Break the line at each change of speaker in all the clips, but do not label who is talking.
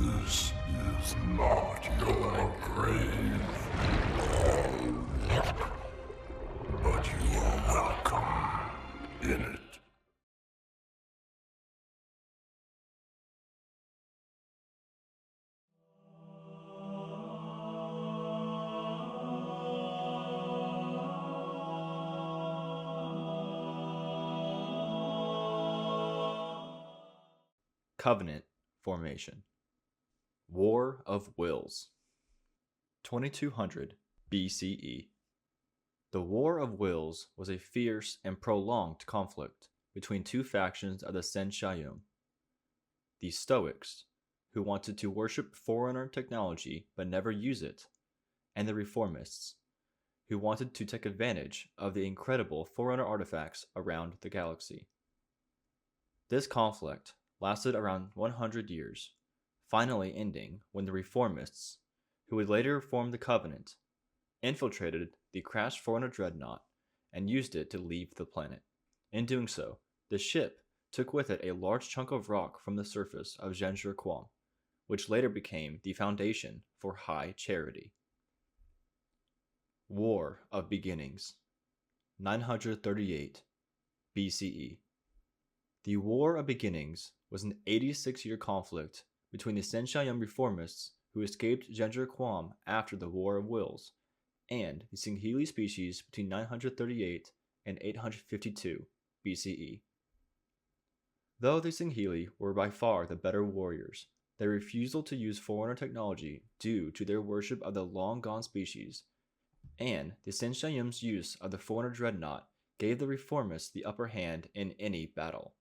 This is not your grave, but you are welcome in it.
Covenant Formation. War of Wills. 2200 BCE. The War of Wills was a fierce and prolonged conflict between two factions of the Senshayum. The Stoics, who wanted to worship foreigner technology but never use it, and the Reformists, who wanted to take advantage of the incredible foreigner artifacts around the galaxy. This conflict lasted around 100 years, finally ending when the Reformists, who would later form the Covenant, infiltrated the crashed foreigner dreadnought and used it to leave the planet. In doing so, the ship took with it a large chunk of rock from the surface of Genjur Quam, which later became the foundation for High Charity. War of Beginnings. 938 BCE. The War of Beginnings was an 86-year conflict between the Senshayum reformists who escaped Genjur Quam after the War of Wills and the Singhili species between 938 and 852 BCE. Though the Singhili were by far the better warriors, their refusal to use foreigner technology due to their worship of the long-gone species and the Senshayum's use of the foreigner dreadnought gave the reformists the upper hand in any battle.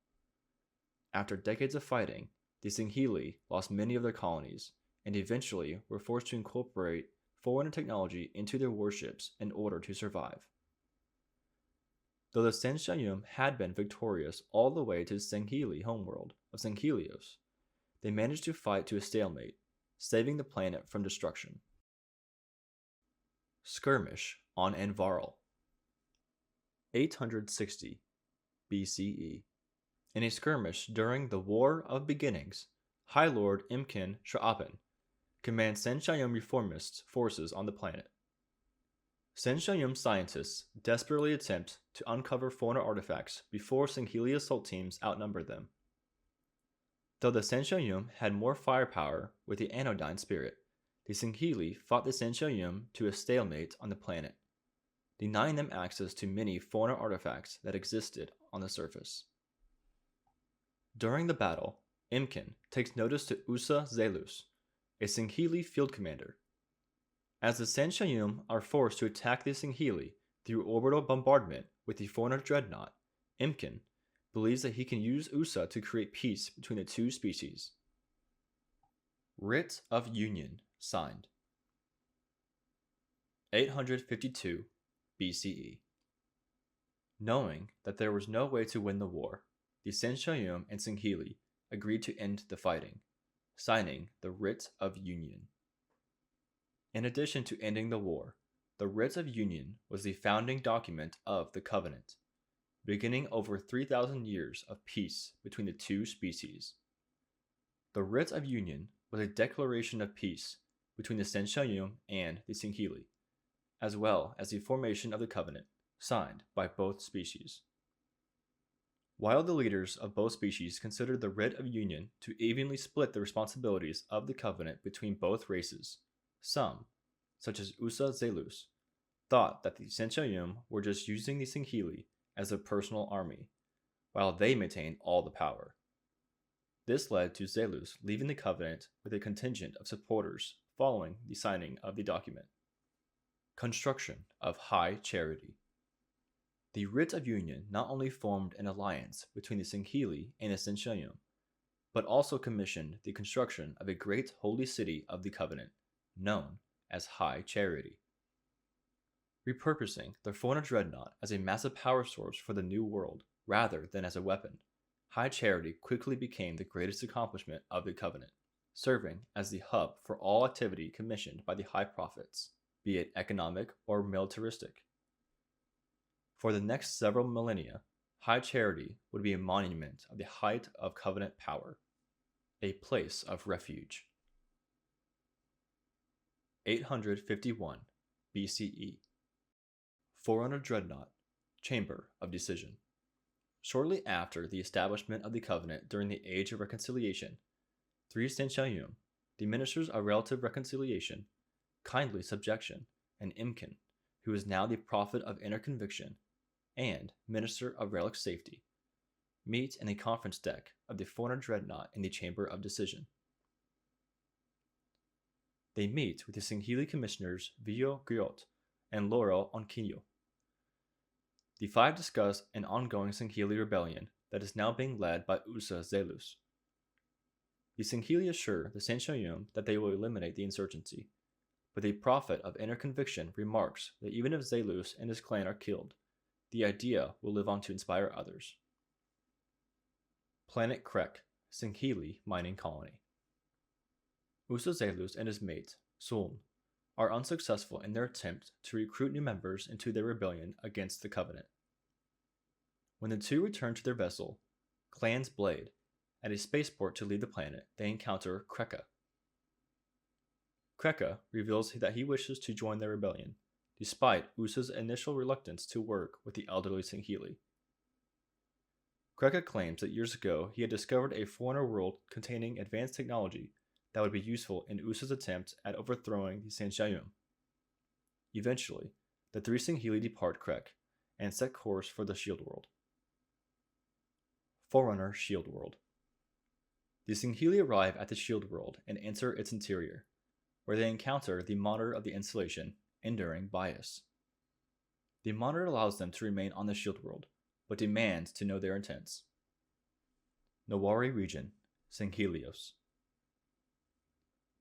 After decades of fighting, the Singhili lost many of their colonies, and eventually were forced to incorporate foreigner technology into their warships in order to survive. Though the Senshayum had been victorious all the way to the Singhili homeworld of Singhilios, they managed to fight to a stalemate, saving the planet from destruction. Skirmish on Anvarl. 860 BCE. In a skirmish during the War of Beginnings, High Lord Imkin Sha'apan commands Senshayum reformist forces on the planet. Senshayum scientists desperately attempt to uncover foreigner artifacts before Singhili assault teams outnumber them. Though the Senshayum had more firepower with the anodyne spirit, the Singhili fought the Senshayum to a stalemate on the planet, denying them access to many foreigner artifacts that existed on the surface. During the battle, Imkin takes notice to Usa Zelus, a Singhili field commander. As the Senshayum are forced to attack the Singhili through orbital bombardment with the foreigner dreadnought, Imkin believes that he can use Usa to create peace between the two species. Writ of Union signed. 852 BCE. Knowing that there was no way to win the war, the Senshayum and Singhili agreed to end the fighting, signing the Writ of Union. In addition to ending the war, the Writ of Union was the founding document of the Covenant, beginning over 3,000 years of peace between the two species. The Writ of Union was a declaration of peace between the Senshayum and the Singhili, as well as the formation of the Covenant, signed by both species. While the leaders of both species considered the Writ of Union to evenly split the responsibilities of the Covenant between both races, some, such as Usa Zelus, thought that the Senshayum were just using the Singhili as a personal army, while they maintained all the power. This led to Zelus leaving the Covenant with a contingent of supporters following the signing of the document. Construction of High Charity. The Writ of Union not only formed an alliance between the Singhili and the Senshayum, but also commissioned the construction of a great holy city of the Covenant, known as High Charity. Repurposing the foreigner dreadnought as a massive power source for the New World rather than as a weapon, High Charity quickly became the greatest accomplishment of the Covenant, serving as the hub for all activity commissioned by the High Prophets, be it economic or militaristic. For the next several millennia, High Charity would be a monument of the height of Covenant power, a place of refuge. 851 BCE. Forerunner Dreadnought, Chamber of Decision. Shortly after the establishment of the Covenant during the Age of Reconciliation, 3 Senshayum, the ministers of relative reconciliation, kindly subjection, and Imkin, who is now the prophet of inner conviction, and minister of relic safety, meet in the conference deck of the Forerunner Dreadnought in the Chamber of Decision. They meet with the Singhili commissioners Vio Griot and Laurel Onkinyo. The 5 discuss an ongoing Singhili rebellion that is now being led by Usa Zelus. The Singhili assure the Senshayum that they will eliminate the insurgency, but the prophet of inner conviction remarks that even if Zelus and his clan are killed, the idea will live on to inspire others. Planet Krek, Singhili mining colony. Usa Zelus and his mate, Suln, are unsuccessful in their attempt to recruit new members into their rebellion against the Covenant. When the two return to their vessel, Clan's Blade, at a spaceport to leave the planet, they encounter Kreka. Kreka reveals that he wishes to join their rebellion, despite Usa's initial reluctance to work with the elderly Singhili. Kreka claims that years ago he had discovered a foreigner world containing advanced technology that would be useful in Usa's attempt at overthrowing the Senshayum. Eventually, the 3 Singhili depart Krek and set course for the Shield World. Forerunner Shield World. The Singhili arrive at the Shield World and enter its interior, where they encounter the monitor of the installation, Enduring Bias. The monitor allows them to remain on the Shield World, but demands to know their intents. Nawari Region, Singhelios.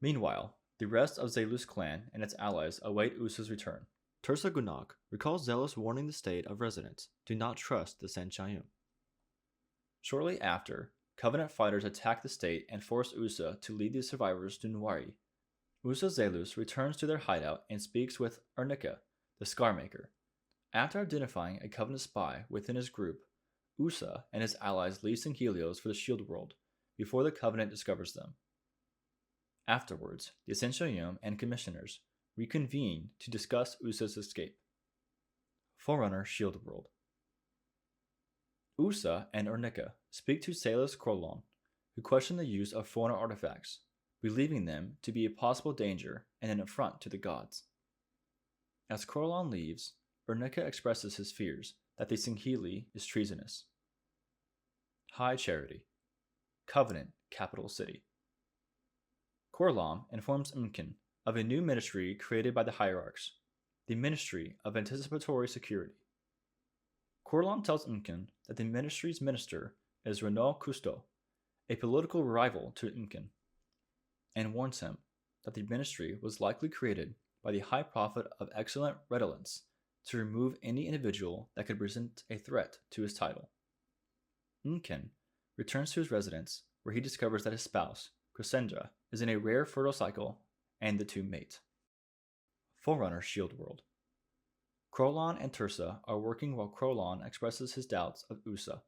Meanwhile, the rest of Zelus' clan and its allies await Usa's return. Tursa Gunak recalls Zelus warning the state of residents to not trust the Senshayum. Shortly after, Covenant fighters attack the state and force Usa to lead the survivors to Nwari. Usa Zelus returns to their hideout and speaks with Ernika, the Scarmaker. After identifying a Covenant spy within his group, Usa and his allies leave Singhelios for the Shield World before the Covenant discovers them. Afterwards, the Senshayum and commissioners reconvene to discuss Usa's escape. Forerunner Shield World. Usa and Ernika speak to Salus Krolon, who question the use of foreigner artifacts, believing them to be a possible danger and an affront to the gods. As Krolon leaves, Ernika expresses his fears that the Singhili is treasonous. High Charity. Covenant Capital City. Korlam informs Imkin of a new ministry created by the Hierarchs, the Ministry of Anticipatory Security. Korlam tells Imkin that the ministry's minister is Renaud Cousteau, a political rival to Imkin, and warns him that the ministry was likely created by the High Prophet of Excellent Redolence to remove any individual that could present a threat to his title. Imkin returns to his residence, where he discovers that his spouse, Crescendra, is in a rare fertile cycle, and the two mate. Forerunner Shield World. Krolon and Tursa are working while Krolon expresses his doubts of Usa.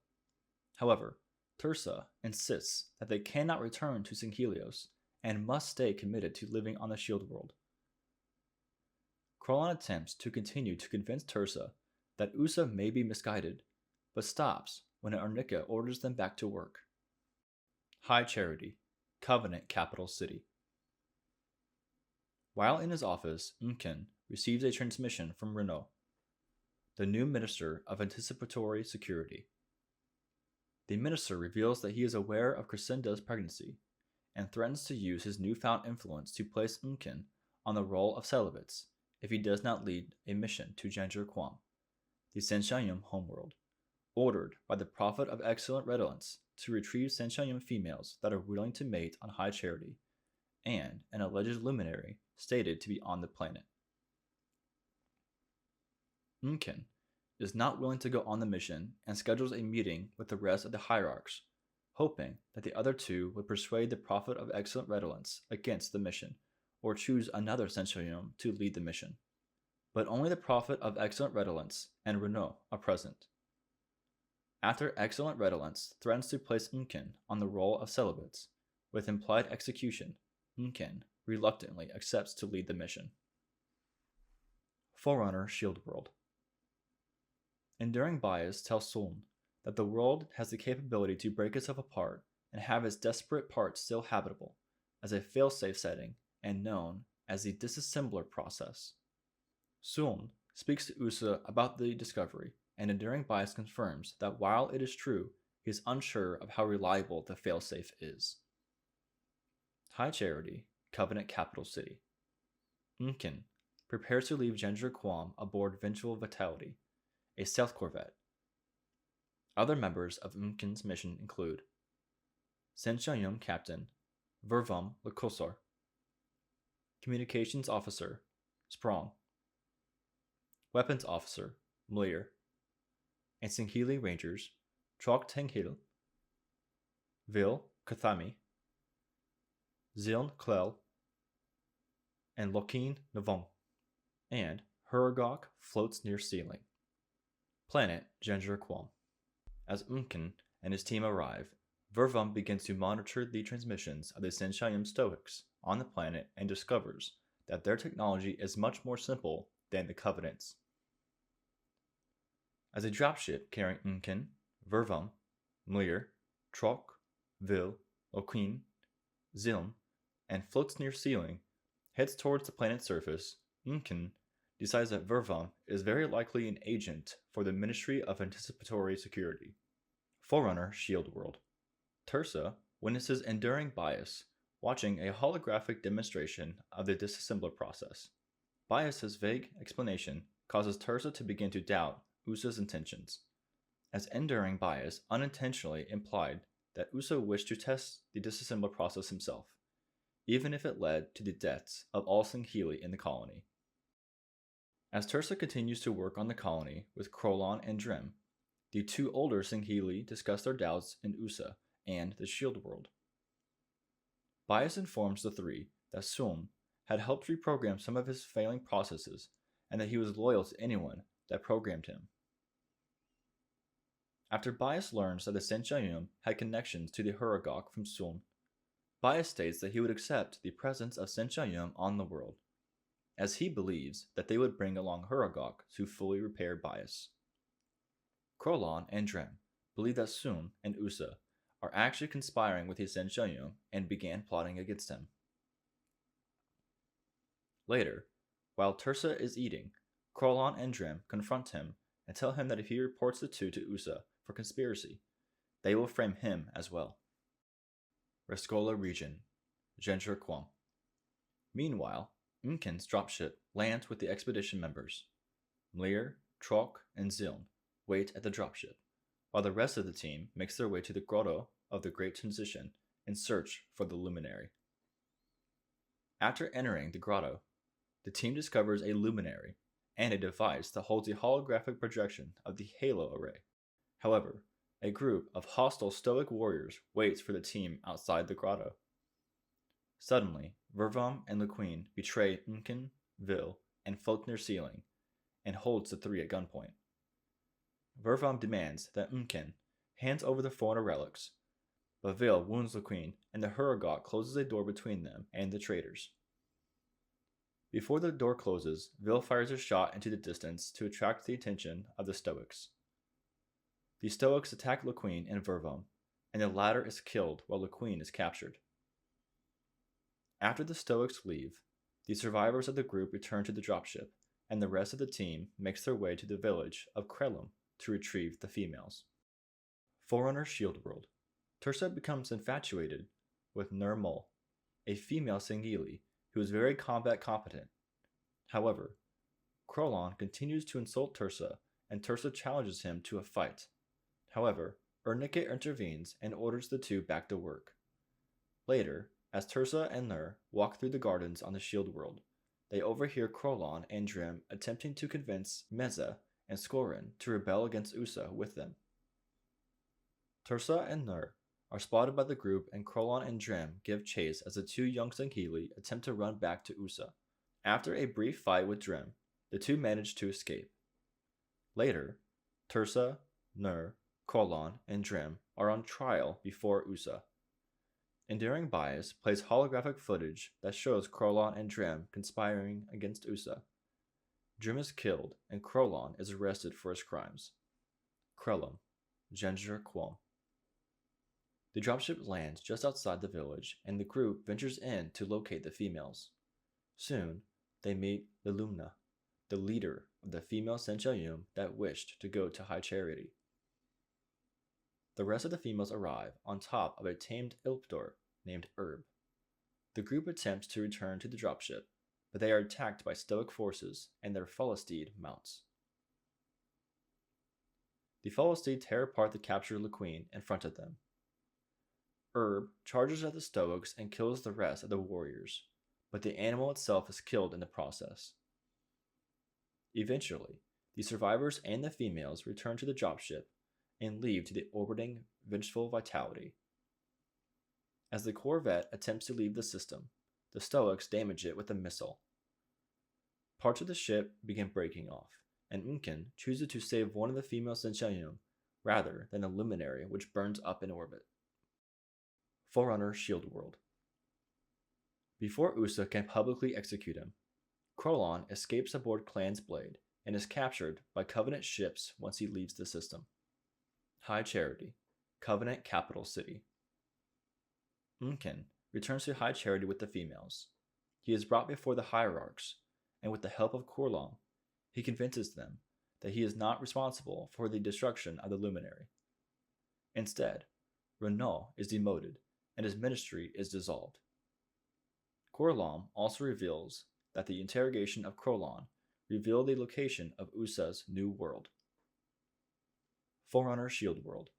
However, Tursa insists that they cannot return to Singhelios and must stay committed to living on the Shield World. Krolon attempts to continue to convince Tursa that Usa may be misguided, but stops when Ernika orders them back to work. High Charity, Covenant Capital City. While in his office, Imkin receives a transmission from Renaud, the new Minister of Anticipatory Security. The minister reveals that he is aware of Crescenda's pregnancy and threatens to use his newfound influence to place Imkin on the role of celibates if he does not lead a mission to Genjer Quam, the Senshayum homeworld, ordered by the Prophet of Excellent Redolence to retrieve Senshayum females that are willing to mate on High Charity, and an alleged luminary stated to be on the planet. Imkin is not willing to go on the mission and schedules a meeting with the rest of the hierarchs, hoping that the other two would persuade the Prophet of Excellent Redolence against the mission, or choose another Senshayum to lead the mission. But only the Prophet of Excellent Redolence and Renaud are present. After Excellent Redolence threatens to place Imkin on the role of celibates, with implied execution, Imkin reluctantly accepts to lead the mission. Forerunner Shield World. Enduring Bias tells Suln that the world has the capability to break itself apart and have its disparate parts still habitable, as a failsafe setting and known as the disassembler process. Suln speaks to Usa about the discovery, and Enduring Bias confirms that while it is true, he is unsure of how reliable the failsafe is. High Charity, Covenant Capital City. Unkin prepares to leave Gender Quam aboard Vengeful Vitality, a stealth corvette. Other members of Unkin's mission include Senshayum Captain Vervam Lekosar, Communications Officer Sprong, Weapons Officer Mlir, and Singhili Rangers Trok Tenghil, Vil Kathami, Ziln Klel, and Lokeen Navong, and Huragok floats near ceiling. Planet Genjer Quam. As Unkin and his team arrive, Vervam begins to monitor the transmissions of the Senshayum Stoics on the planet and discovers that their technology is much more simple than the Covenant's. As a dropship carrying Unkin, Vervam, Mlir, Trok, Vil, Lokeen, Zilm, and floats near ceiling, heads towards the planet's surface, Unkin decides that Vervam is very likely an agent for the Ministry of Anticipatory Security. Forerunner Shield World. Tursa witnesses Enduring Bias watching a holographic demonstration of the disassembler process. Bias's vague explanation causes Tursa to begin to doubt Usa's intentions, as Enduring Bias unintentionally implied that Usa wished to test the disassembler process himself, even if it led to the deaths of all Singhili in the colony. As Tursa continues to work on the colony with Krolon and Drem, the two older Singhili discuss their doubts in Usa and the Shield World. Bias informs the three that Suln had helped reprogram some of his failing processes and that he was loyal to anyone that programmed him. After Bias learns that the Senshayum had connections to the Huragok from Suln, Bias states that he would accept the presence of Senshayum on the world, as he believes that they would bring along Huragok to fully repair Bias. Krolon and Drem believe that Suln and Usa are actually conspiring with the Senshayum and began plotting against him. Later, while Tursa is eating, Krolon and Drem confront him and tell him that if he reports the two to Usa for conspiracy, they will frame him as well. Rescola Region, Genjer Quam. Meanwhile, Unkin's dropship lands with the expedition members. Mlir, Trok, and Ziln wait at the dropship, while the rest of the team makes their way to the Grotto of the Great Transition in search for the Luminary. After entering the grotto, the team discovers a luminary and a device that holds a holographic projection of the Halo array. However, a group of hostile Stoic warriors waits for the team outside the grotto. Suddenly, Vervam and Lequeen betray Unkin, Vil, and float near ceiling, and holds the three at gunpoint. Vervam demands that Unkin hands over the foreigner relics, but Vil wounds Lequeen, and the Huragok closes a door between them and the traitors. Before the door closes, Vil fires a shot into the distance to attract the attention of the Stoics. The Stoics attack Lequeen and Vervam, and the latter is killed while Lequeen is captured. After the Stoics leave, the survivors of the group return to the dropship, and the rest of the team makes their way to the village of Krelum to retrieve the females. Forerunner Shield World. Tursa becomes infatuated with Nurmul, a female Singhili who is very combat competent. However, Krolon continues to insult Tursa, and Tursa challenges him to a fight. However, Ernike intervenes and orders the two back to work. Later, as Tursa and Nur walk through the gardens on the Shield World, they overhear Krolon and Drem attempting to convince Meza and Skorin to rebel against Usa with them. Tursa and Nur are spotted by the group, and Krolon and Drem give chase as the two young Singhili attempt to run back to Usa. After a brief fight with Drem, the two manage to escape. Later, Tursa, Nur, Krolon, and Drem are on trial before Usa. Enduring Bias plays holographic footage that shows Krolon and Drem conspiring against Usa. Drem is killed, and Krolon is arrested for his crimes. Krellum, Ginger Quom. The dropship lands just outside the village, and the group ventures in to locate the females. Soon, they meet Lilumna, the leader of the female Senchayum that wished to go to High Charity. The rest of the females arrive on top of a tamed Ilpdor named Herb. The group attempts to return to the dropship, but they are attacked by Stoic forces and their Follisteed mounts. The Follisteed tear apart the captured Laqueen in front of them. Herb charges at the Stoics and kills the rest of the warriors, but the animal itself is killed in the process. Eventually, the survivors and the females return to the dropship and leave to the orbiting Vengeful Vitality. As the Corvette attempts to leave the system, the Stoics damage it with a missile. Parts of the ship begin breaking off, and Unken chooses to save one of the female Senchayum rather than a luminary which burns up in orbit. Forerunner Shield World. Before Usa can publicly execute him, Krolon escapes aboard Clan's Blade and is captured by Covenant ships once he leaves the system. High Charity, Covenant Capital City. Unken returns to High Charity with the females. He is brought before the hierarchs, and with the help of Korlong, he convinces them that he is not responsible for the destruction of the Luminary. Instead, Renault is demoted, and his ministry is dissolved. Korlong also reveals that the interrogation of Krolon revealed the location of Usa's new world. Forerunner Shield World.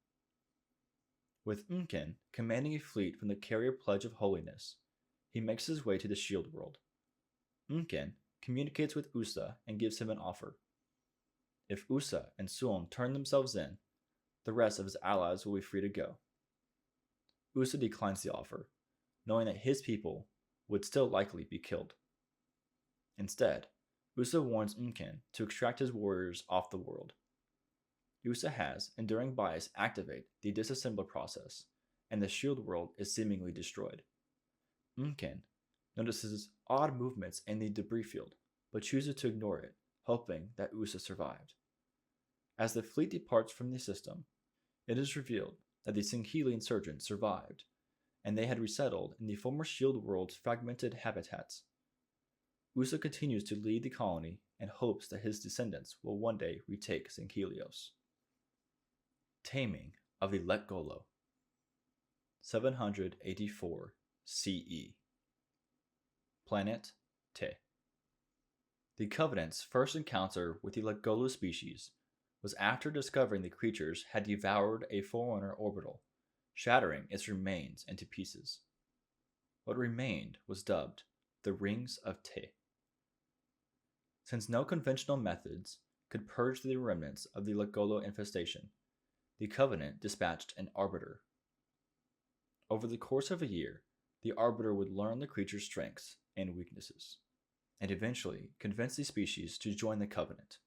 With Unken commanding a fleet from the Carrier Pledge of Holiness, he makes his way to the Shield World. Unken communicates with Usa and gives him an offer. If Usa and Suom turn themselves in, the rest of his allies will be free to go. Usa declines the offer, knowing that his people would still likely be killed. Instead, Usa warns Unken to extract his warriors off the world. Usa has Enduring Bias activate the disassembler process, and the shield world is seemingly destroyed. Unken notices odd movements in the debris field, but chooses to ignore it, hoping that Usa survived. As the fleet departs from the system, it is revealed that the Singhili insurgents survived, and they had resettled in the former shield world's fragmented habitats. Usa continues to lead the colony and hopes that his descendants will one day retake Singhelios. Taming of the Letgolo. 784 CE. Planet Te. The Covenant's first encounter with the Letgolo species was after discovering the creatures had devoured a Forerunner orbital, shattering its remains into pieces. What remained was dubbed the Rings of Te. Since no conventional methods could purge the remnants of the Letgolo infestation, the Covenant dispatched an Arbiter. Over the course of a year, the Arbiter would learn the creature's strengths and weaknesses, and eventually convince the species to join the Covenant.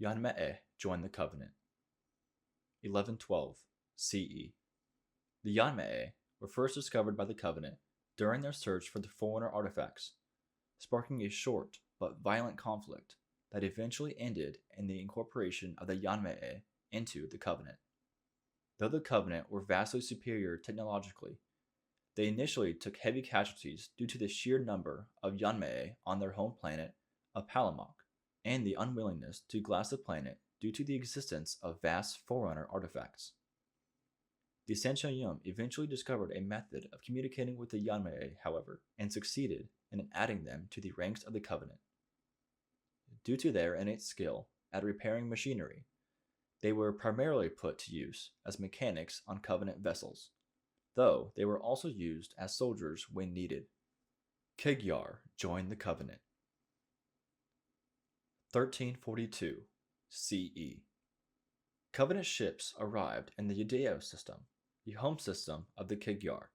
Yanma'e joined the Covenant. 1112 CE. The Yanma'e were first discovered by the Covenant during their search for the Forerunner artifacts, sparking a short but violent conflict that eventually ended in the incorporation of the Yanma'e into the Covenant. Though the Covenant were vastly superior technologically, they initially took heavy casualties due to the sheer number of Yanma'e on their home planet of Palamok, and the unwillingness to glass the planet due to the existence of vast Forerunner artifacts. The Senchayum eventually discovered a method of communicating with the Yanma'e, however, and succeeded in adding them to the ranks of the Covenant. Due to their innate skill at repairing machinery, they were primarily put to use as mechanics on Covenant vessels, though they were also used as soldiers when needed. Kigyar joined the Covenant. 1342 CE. Covenant ships arrived in the Yudeo system, the home system of the Kigyar,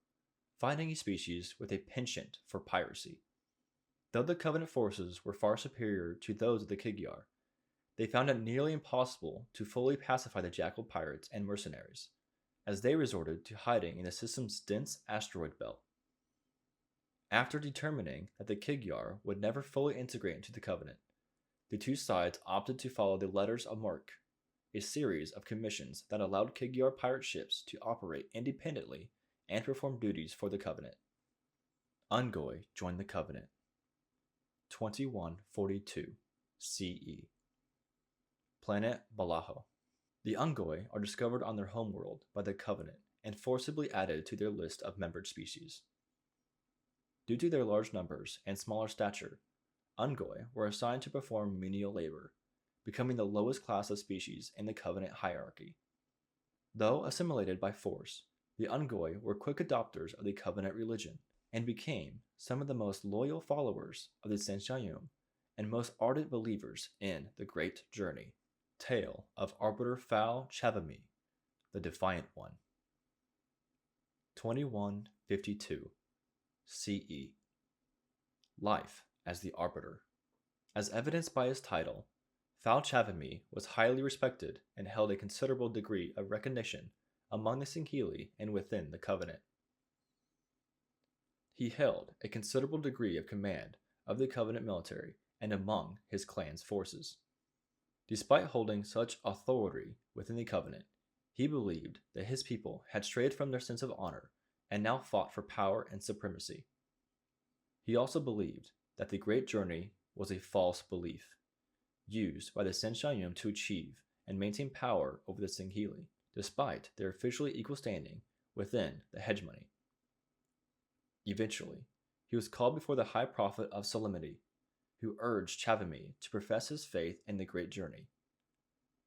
finding a species with a penchant for piracy. Though the Covenant forces were far superior to those of the Kigyar, they found it nearly impossible to fully pacify the Jackal pirates and mercenaries, as they resorted to hiding in the system's dense asteroid belt. After determining that the Kigyar would never fully integrate into the Covenant, the two sides opted to follow the Letters of Marque, a series of commissions that allowed Kigyar pirate ships to operate independently and perform duties for the Covenant. Ungoi joined the Covenant. 2142 CE. Planet Balaho. The Ungoi are discovered on their homeworld by the Covenant and forcibly added to their list of membered species. Due to their large numbers and smaller stature, Ungoi were assigned to perform menial labor, becoming the lowest class of species in the Covenant hierarchy. Though assimilated by force, the Ungoi were quick adopters of the Covenant religion and became some of the most loyal followers of the Senshayum and most ardent believers in the Great Journey. Tale of Arbiter Fal Chavami, the Defiant One. 2152 CE. Life as the Arbiter. As evidenced by his title, Fal Chavami was highly respected and held a considerable degree of recognition among the Singhili and within the Covenant. He held a considerable degree of command of the Covenant military and among his clan's forces. Despite holding such authority within the Covenant, he believed that his people had strayed from their sense of honor and now fought for power and supremacy. He also believed that the Great Journey was a false belief, used by the Senshayum to achieve and maintain power over the Singhili, despite their officially equal standing within the hegemony. Eventually, he was called before the High Prophet of Solemnity, who urged Chavami to profess his faith in the Great Journey.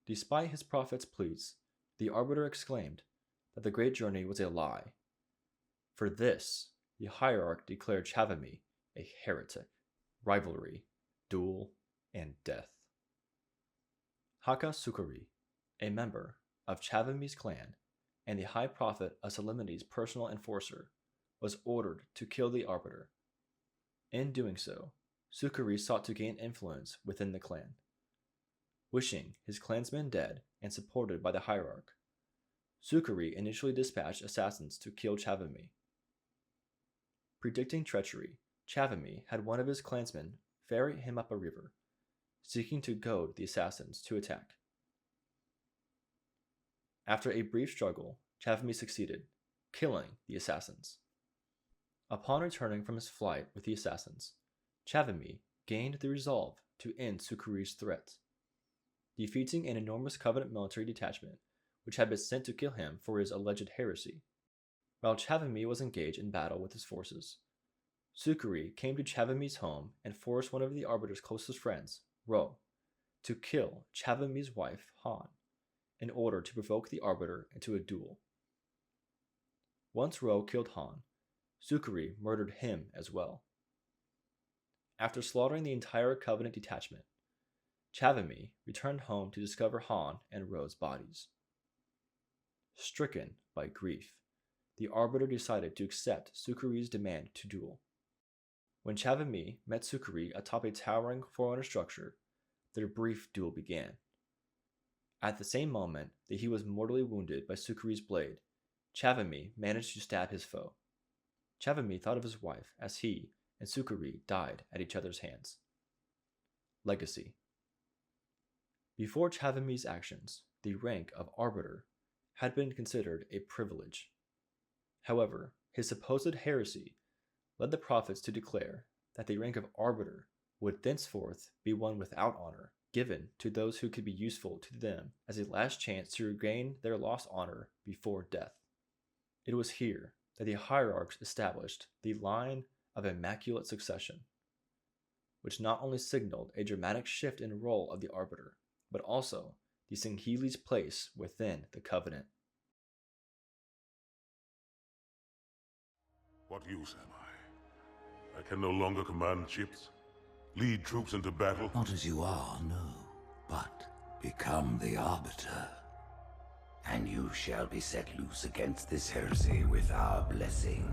Despite his prophet's pleas, the Arbiter exclaimed that the Great Journey was a lie. For this, the hierarch declared Chavami a heretic. Rivalry, duel, and death. Haka Sukari, a member of Chavami's clan and the High Prophet of Solemnity's personal enforcer, was ordered to kill the Arbiter. In doing so, Sukari sought to gain influence within the clan. Wishing his clansmen dead and supported by the hierarch, Sukari initially dispatched assassins to kill Chavami. Predicting treachery, Chavami had one of his clansmen ferry him up a river, seeking to goad the assassins to attack. After a brief struggle, Chavami succeeded, killing the assassins. Upon returning from his flight with the assassins, Chavami gained the resolve to end Sukari's threat, defeating an enormous Covenant military detachment which had been sent to kill him for his alleged heresy. While Chavami was engaged in battle with his forces, Sukari came to Chavami's home and forced one of the Arbiter's closest friends, Ro, to kill Chavami's wife, Han, in order to provoke the Arbiter into a duel. Once Ro killed Han, Sukari murdered him as well. After slaughtering the entire Covenant detachment, Chavami returned home to discover Han and Ro's bodies. Stricken by grief, the Arbiter decided to accept Sukari's demand to duel. When Chavami met Sukari atop a towering Forerunner structure, their brief duel began. At the same moment that he was mortally wounded by Sukari's blade, Chavami managed to stab his foe. Chavami thought of his wife as he and Sukari died at each other's hands. Legacy. Before Chavami's actions, the rank of Arbiter had been considered a privilege. However, his supposed heresy led the prophets to declare that the rank of Arbiter would thenceforth be one without honor, given to those who could be useful to them as a last chance to regain their lost honor before death. It was here that the hierarchs established the line of immaculate succession, which not only signaled a dramatic shift in role of the Arbiter, but also the Singhili's place within the Covenant.
What use am I? I can no longer command ships, lead troops into battle.
Not as you are, no, but become the Arbiter. And you shall be set loose against this heresy with our blessing.